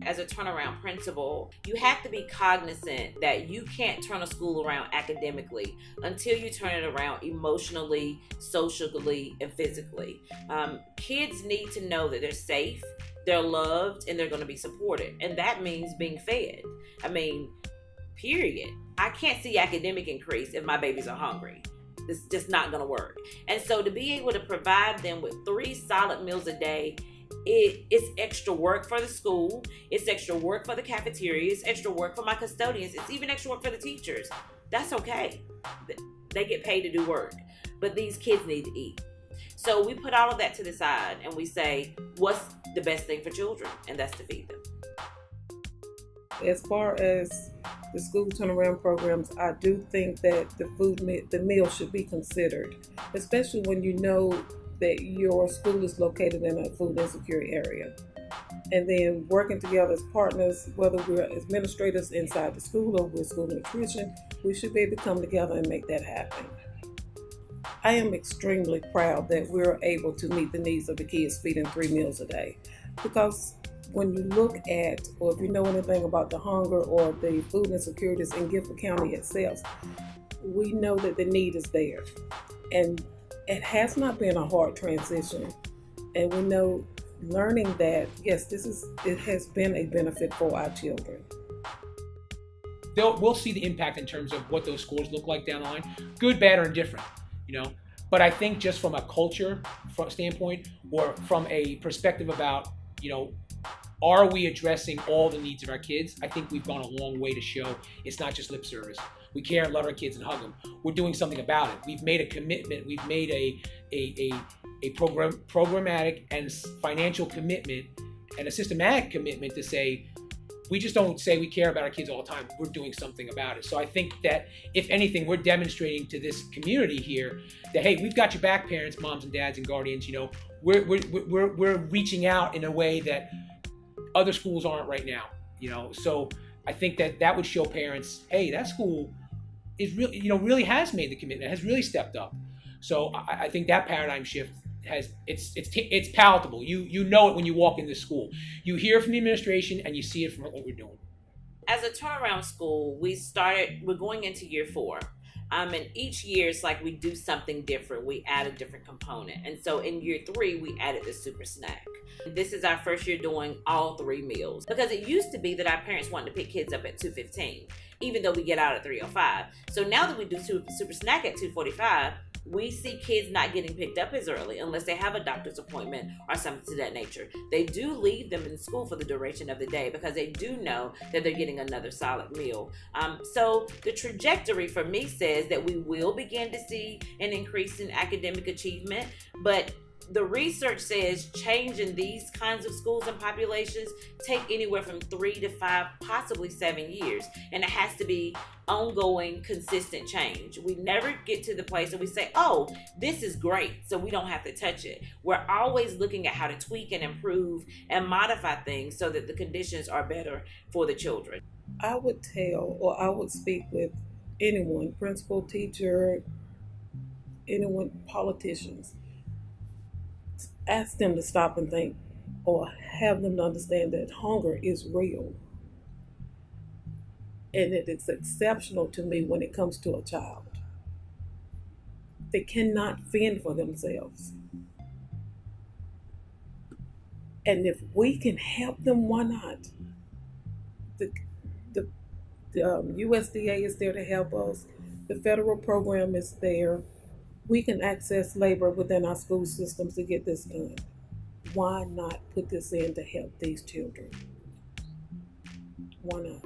As a turnaround principal, you have to be cognizant that you can't turn a school around academically until you turn it around emotionally, socially, and physically. Kids need to know that they're safe, they're loved, and they're going to be supported. And that means being fed. I mean, period. I can't see academic increase if my babies are hungry. It's just not going to work. And so to be able to provide them with 3 solid meals a day, it's extra work for the school, it's extra work for the cafeteria, it's extra work for my custodians, it's even extra work for the teachers. That's okay. They get paid to do work, but these kids need to eat. So we put all of that to the side and we say, what's the best thing for children? And that's to feed them. As far as the school turnaround programs, I do think that the meal should be considered, especially when you know that your school is located in a food insecure area. And then working together as partners, whether we're administrators inside the school or we're school nutrition, we should be able to come together and make that happen. I am extremely proud that we're able to meet the needs of the kids feeding 3 meals a day, because when you look at, or if you know anything about the hunger or the food insecurities in Gifford County itself, we know that the need is there. And it has not been a hard transition. And we know learning that, yes, it has been a benefit for our children. We'll see the impact in terms of what those scores look like down the line, good, bad, or indifferent, But I think just from a culture standpoint, or from a perspective about, are we addressing all the needs of our kids? I think we've gone a long way to show it's not just lip service. We care and love our kids and hug them. We're doing something about it. We've made a commitment. We've made a programmatic and financial commitment and a systematic commitment to say, we just don't say we care about our kids all the time. We're doing something about it. So I think that, if anything, we're demonstrating to this community here that, hey, we've got your back, parents, moms and dads and guardians. We're reaching out in a way that other schools aren't right now. So I think that would show parents, hey, that school is really has made the commitment, has really stepped up. So I think that paradigm shift it's palatable. You know it when you walk into school. You hear from the administration and you see it from what we're doing. As a turnaround school, we're going into year 4. And each year it's like we do something different. We add a different component. And so in year 3, we added the super snack. This is our first year doing all 3 meals, because it used to be that our parents wanted to pick kids up at 2:15, even though we get out at 3:05. So now that we do super snack at 2:45, we see kids not getting picked up as early unless they have a doctor's appointment or something to that nature. They do leave them in school for the duration of the day because they do know that they're getting another solid meal. So the trajectory for me says that we will begin to see an increase in academic achievement, but the research says change in these kinds of schools and populations take anywhere from 3 to 5, possibly 7 years. And it has to be ongoing, consistent change. We never get to the place that we say, oh, this is great, so we don't have to touch it. We're always looking at how to tweak and improve and modify things so that the conditions are better for the children. I would speak with anyone, principal, teacher, anyone, politicians. Ask them to stop and think, or have them to understand that hunger is real. And it is exceptional to me when it comes to a child. They cannot fend for themselves. And if we can help them, why not? The USDA is there to help us. The federal program is there. We can access labor within our school systems to get this done. Why not put this in to help these children? Why not?